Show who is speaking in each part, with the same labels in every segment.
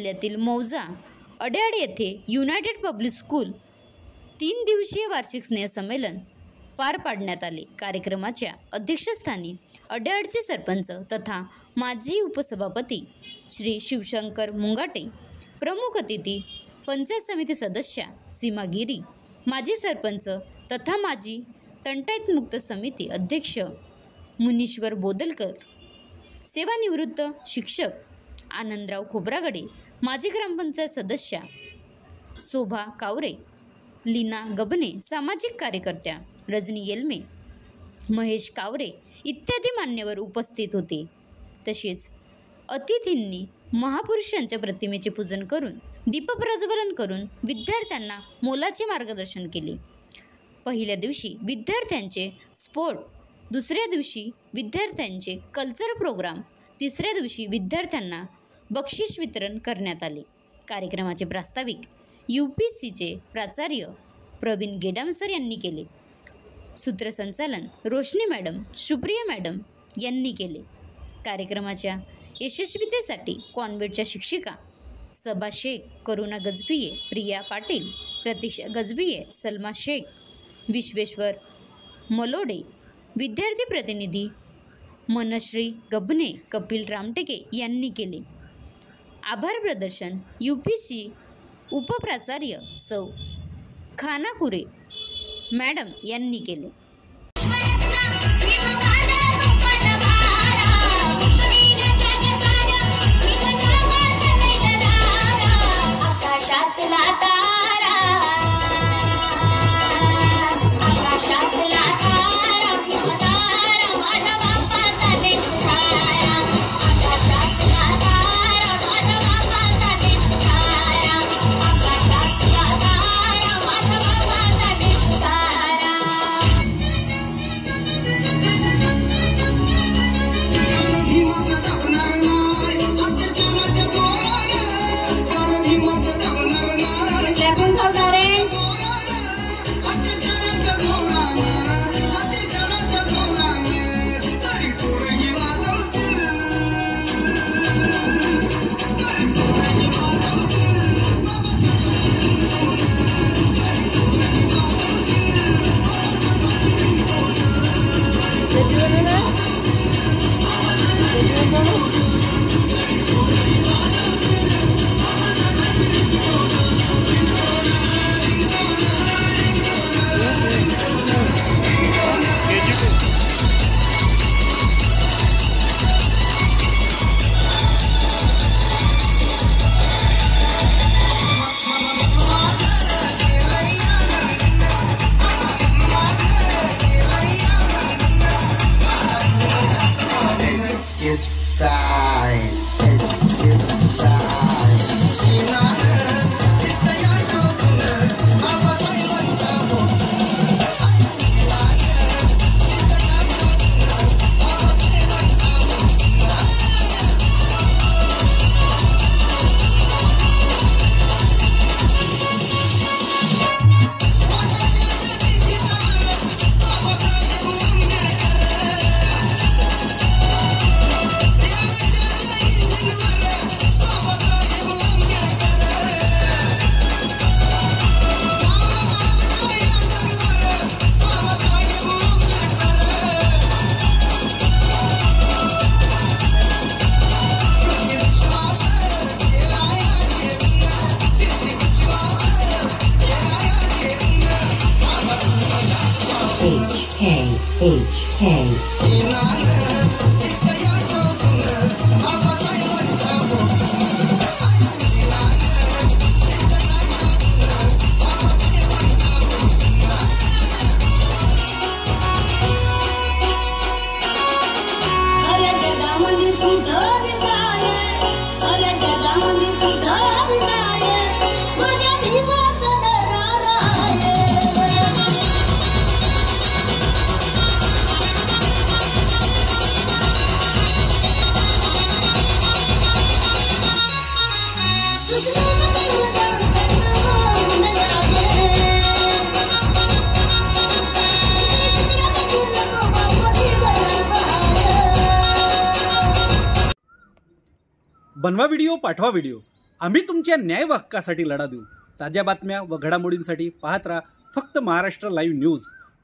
Speaker 1: जिल्ह्यातील मौजा अड्याड येथे युनायटेड पब्लिक स्कूल 3 दिवसीय वार्षिक स्नेहसंमेलन पार पाडण्यात आले। कार्यक्रमाच्या अध्यक्षस्थानी अड्याडचे सरपंच तथा माजी उपसभापती श्री शिवशंकर मुंगाटे, प्रमुख अतिथी पंचायत समिती सदस्या सीमा गिरी, माजी सरपंच तथा माजी तंटायत मुक्त समिती अध्यक्ष मुनीश्वर बोदलकर, सेवानिवृत्त शिक्षक आनंदराव खोब्रागडे, माजी ग्रामपंचायत सदस्या शोभा कावरे, लीना गबने, सामाजिक कार्यकर्त्या रजनी येलमे, महेश कावरे इत्यादी मान्यवर उपस्थित होते। तसेच अतिथींनी महापुरुषांच्या प्रतिमेचे पूजन करून दीपप्रज्वलन करून विद्यार्थ्यांना मोलाचे मार्गदर्शन केले। पहिल्या दिवशी विद्यार्थ्यांचे स्पोर्ट, दुसऱ्या दिवशी विद्यार्थ्यांचे कल्चर प्रोग्राम, तिसऱ्या दिवशी विद्यार्थ्यांना बक्षीस वितरण करण्यात आले। कार्यक्रमाचे प्रास्ताविक UPCचे प्राचार्य प्रवीण गेडामसर यांनी केले। सूत्रसंचालन रोशनी मॅडम, सुप्रिया मॅडम यांनी केले। कार्यक्रमाच्या यशस्वीतेसाठी कॉन्व्हेंटच्या शिक्षिका सबा शेख, करुणा गजभिये, प्रिया पाटील, प्रतीक्षा गजभिये, सलमा शेख, विश्वेश्वर मलोडे, विद्यार्थी प्रतिनिधी मनश्री गबने, कपिल रामटेके यांनी केले। आभार प्रदर्शन UPC उपप्राचार्य सौ खानाकुरे मॅडम यांनी केले।
Speaker 2: बनवा व्हिडिओ, पाठवा व्हिडिओ। आम्ही तुमच्या न्याय व हक्कासाठी लढा देऊ। ताज्या बातम्या व घडामोडींसाठी पाहत राहा फक्त महाराष्ट्र लाईव्ह न्यूज।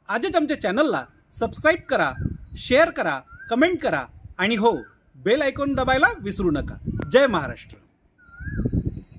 Speaker 2: आजच आमच्या चॅनलला सबस्क्राईब करा, शेअर करा, कमेंट करा आणि हो, बेल आयकॉन दबायला विसरू नका। जय महाराष्ट्र।